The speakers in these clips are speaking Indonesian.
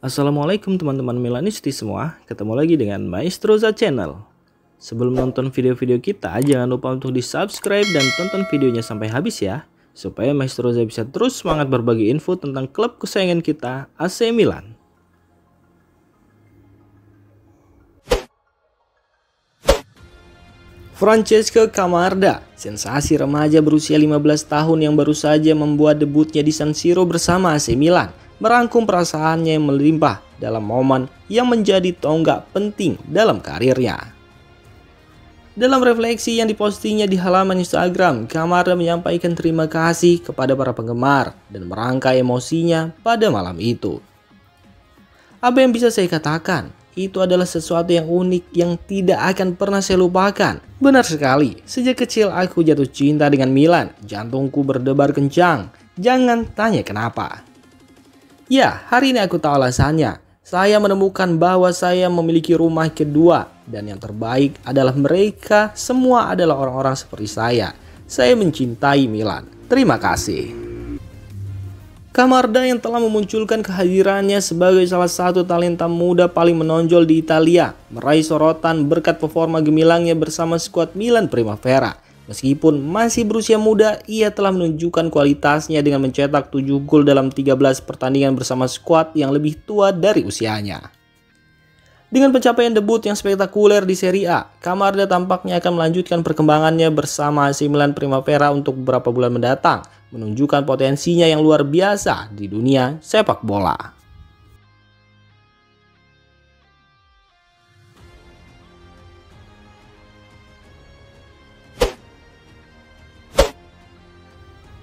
Assalamualaikum teman-teman Milanisti semua, ketemu lagi dengan Maestroza Channel. Sebelum nonton video-video kita, jangan lupa untuk di subscribe dan tonton videonya sampai habis ya, supaya Maestroza bisa terus semangat berbagi info tentang klub kesayangan kita, AC Milan. Francesco Camarda, sensasi remaja berusia 15 tahun yang baru saja membuat debutnya di San Siro bersama AC Milan, merangkum perasaannya yang melimpah dalam momen yang menjadi tonggak penting dalam karirnya. Dalam refleksi yang dipostingnya di halaman Instagram, Camarda menyampaikan terima kasih kepada para penggemar dan merangkai emosinya pada malam itu. Apa yang bisa saya katakan? Itu adalah sesuatu yang unik yang tidak akan pernah saya lupakan. Benar sekali, sejak kecil aku jatuh cinta dengan Milan. Jantungku berdebar kencang. Jangan tanya kenapa. Ya, hari ini aku tahu alasannya. Saya menemukan bahwa saya memiliki rumah kedua. Dan yang terbaik adalah mereka semua adalah orang-orang seperti saya. Saya mencintai Milan. Terima kasih. Camarda yang telah memunculkan kehadirannya sebagai salah satu talenta muda paling menonjol di Italia, meraih sorotan berkat performa gemilangnya bersama skuad Milan Primavera. Meskipun masih berusia muda, ia telah menunjukkan kualitasnya dengan mencetak 7 gol dalam 13 pertandingan bersama skuad yang lebih tua dari usianya. Dengan pencapaian debut yang spektakuler di Serie A, Camarda tampaknya akan melanjutkan perkembangannya bersama AC Milan Primavera untuk beberapa bulan mendatang, menunjukkan potensinya yang luar biasa di dunia sepak bola.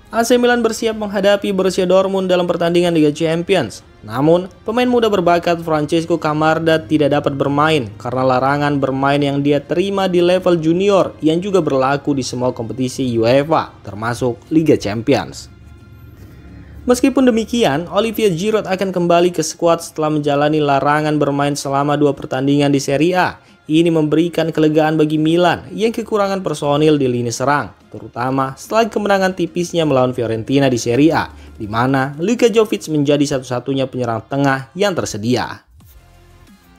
AC Milan bersiap menghadapi Borussia Dortmund dalam pertandingan Liga Champions. Namun, pemain muda berbakat Francesco Camarda tidak dapat bermain karena larangan bermain yang dia terima di level junior yang juga berlaku di semua kompetisi UEFA, termasuk Liga Champions. Meskipun demikian, Olivier Giroud akan kembali ke skuad setelah menjalani larangan bermain selama 2 pertandingan di Serie A. Ini memberikan kelegaan bagi Milan yang kekurangan personil di lini serang, terutama setelah kemenangan tipisnya melawan Fiorentina di Serie A, di mana Luka Jovic menjadi satu-satunya penyerang tengah yang tersedia.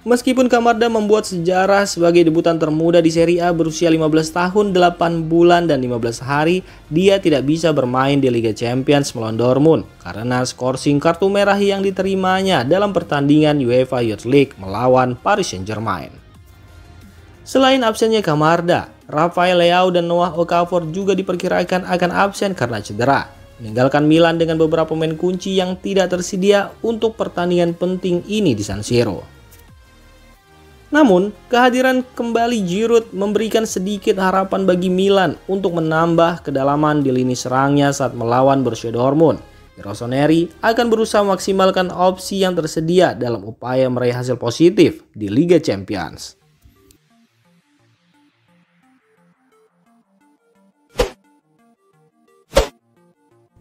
Meskipun Camarda membuat sejarah sebagai debutan termuda di Serie A berusia 15 tahun, 8 bulan, dan 15 hari, dia tidak bisa bermain di Liga Champions melawan Dortmund karena skorsing kartu merah yang diterimanya dalam pertandingan UEFA Youth League melawan Paris Saint-Germain. Selain absennya Camarda, Rafael Leao dan Noah Okafor juga diperkirakan akan absen karena cedera, meninggalkan Milan dengan beberapa pemain kunci yang tidak tersedia untuk pertandingan penting ini di San Siro. Namun, kehadiran kembali Giroud memberikan sedikit harapan bagi Milan untuk menambah kedalaman di lini serangnya saat melawan Borussia Dortmund. Rossoneri akan berusaha memaksimalkan opsi yang tersedia dalam upaya meraih hasil positif di Liga Champions.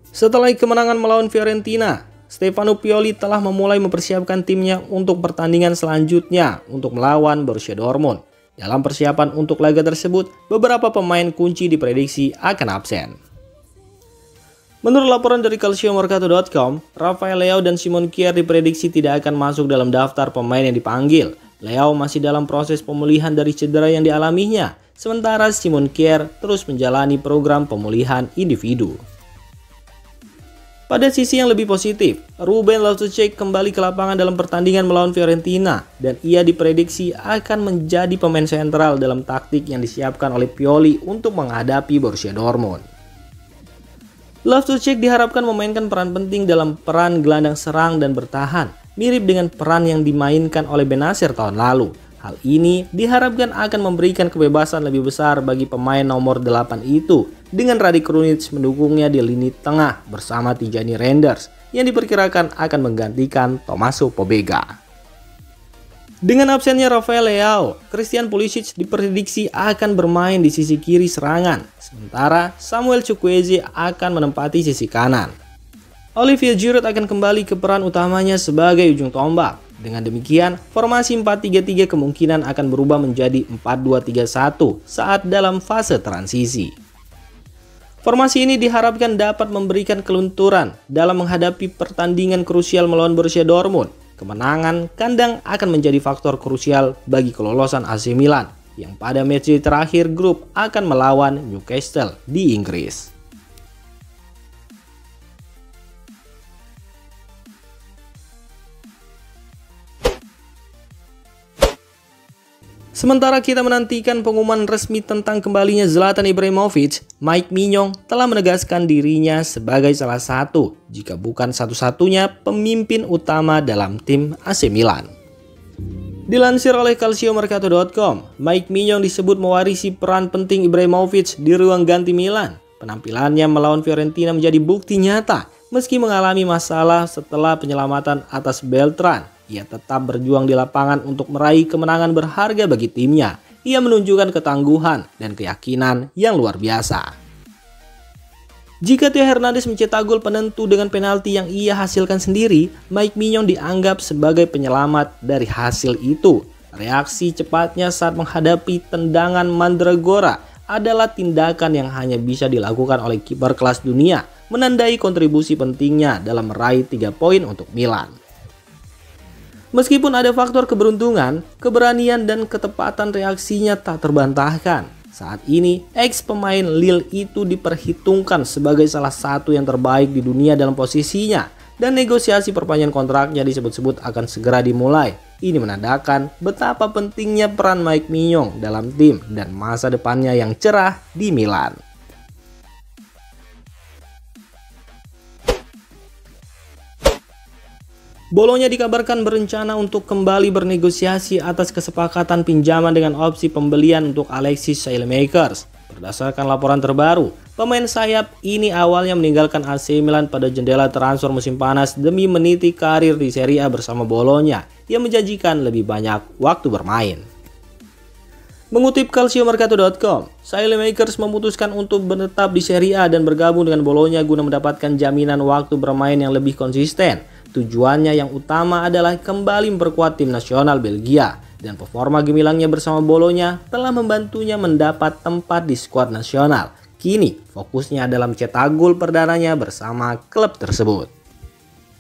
Setelah kemenangan melawan Fiorentina, Stefano Pioli telah memulai mempersiapkan timnya untuk pertandingan selanjutnya untuk melawan Borussia Dortmund. Dalam persiapan untuk laga tersebut, beberapa pemain kunci diprediksi akan absen. Menurut laporan dari calciomercato.com, Rafael Leao dan Simon Kjær diprediksi tidak akan masuk dalam daftar pemain yang dipanggil. Leao masih dalam proses pemulihan dari cedera yang dialaminya, sementara Simon Kjær terus menjalani program pemulihan individu. Pada sisi yang lebih positif, Ruben Loftus-Cheek kembali ke lapangan dalam pertandingan melawan Fiorentina dan ia diprediksi akan menjadi pemain sentral dalam taktik yang disiapkan oleh Pioli untuk menghadapi Borussia Dortmund. Loftus-Cheek diharapkan memainkan peran penting dalam peran gelandang serang dan bertahan, mirip dengan peran yang dimainkan oleh Bennacer tahun lalu. Hal ini diharapkan akan memberikan kebebasan lebih besar bagi pemain nomor 8 itu, dengan Rade Krunic mendukungnya di lini tengah bersama Tijani Reinders yang diperkirakan akan menggantikan Tommaso Pobega. Dengan absennya Rafael Leao, Christian Pulisic diprediksi akan bermain di sisi kiri serangan, sementara Samuel Chukwueze akan menempati sisi kanan. Olivier Giroud akan kembali ke peran utamanya sebagai ujung tombak. Dengan demikian, formasi 4-3-3 kemungkinan akan berubah menjadi 4-2-3-1 saat dalam fase transisi. Formasi ini diharapkan dapat memberikan kelunturan dalam menghadapi pertandingan krusial melawan Borussia Dortmund. Kemenangan kandang akan menjadi faktor krusial bagi kelolosan AC Milan yang pada match terakhir grup akan melawan Newcastle di Inggris. Sementara kita menantikan pengumuman resmi tentang kembalinya Zlatan Ibrahimovic, Mike Mignon telah menegaskan dirinya sebagai salah satu, jika bukan satu-satunya, pemimpin utama dalam tim AC Milan. Dilansir oleh calciomercato.com, Mike Mignon disebut mewarisi peran penting Ibrahimovic di ruang ganti Milan. Penampilannya melawan Fiorentina menjadi bukti nyata, meski mengalami masalah setelah penyelamatan atas Beltran. Ia tetap berjuang di lapangan untuk meraih kemenangan berharga bagi timnya. Ia menunjukkan ketangguhan dan keyakinan yang luar biasa. Jika Theo Hernandez mencetak gol penentu dengan penalti yang ia hasilkan sendiri, Mike Mignon dianggap sebagai penyelamat dari hasil itu. Reaksi cepatnya saat menghadapi tendangan Mandragora adalah tindakan yang hanya bisa dilakukan oleh kiper kelas dunia, menandai kontribusi pentingnya dalam meraih 3 poin untuk Milan. Meskipun ada faktor keberuntungan, keberanian dan ketepatan reaksinya tak terbantahkan. Saat ini, ex pemain Lille itu diperhitungkan sebagai salah satu yang terbaik di dunia dalam posisinya, dan negosiasi perpanjangan kontraknya disebut-sebut akan segera dimulai. Ini menandakan betapa pentingnya peran Mike Mignon dalam tim dan masa depannya yang cerah di Milan. Bologna dikabarkan berencana untuk kembali bernegosiasi atas kesepakatan pinjaman dengan opsi pembelian untuk Alexis Saelemaekers. Berdasarkan laporan terbaru, pemain sayap ini awalnya meninggalkan AC Milan pada jendela transfer musim panas demi meniti karir di Serie A bersama Bologna yang menjanjikan lebih banyak waktu bermain. Mengutip calciomercato.com, Saelemaekers memutuskan untuk menetap di Serie A dan bergabung dengan Bologna guna mendapatkan jaminan waktu bermain yang lebih konsisten. Tujuannya yang utama adalah kembali memperkuat tim nasional Belgia, dan performa gemilangnya bersama Bologna telah membantunya mendapat tempat di skuad nasional. Kini fokusnya adalah mencetak gol perdananya bersama klub tersebut.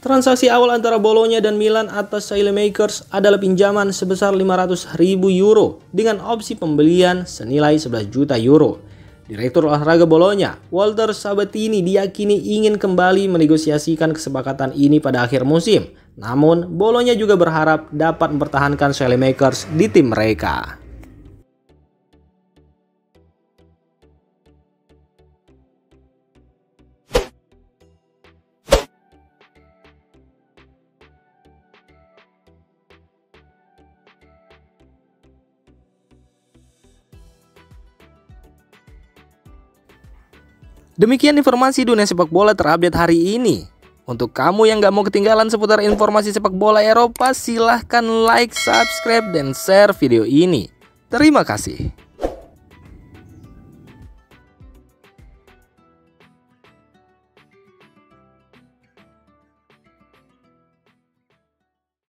Transaksi awal antara Bologna dan Milan atas Saelemaekers adalah pinjaman sebesar 500.000 euro dengan opsi pembelian senilai 11 juta euro. Direktur olahraga Bologna, Walter Sabatini, diyakini ingin kembali menegosiasikan kesepakatan ini pada akhir musim. Namun, Bologna juga berharap dapat mempertahankan Saelemaekers di tim mereka. Demikian informasi dunia sepak bola terupdate hari ini. Untuk kamu yang gak mau ketinggalan seputar informasi sepak bola Eropa, silahkan like, subscribe, dan share video ini. Terima kasih.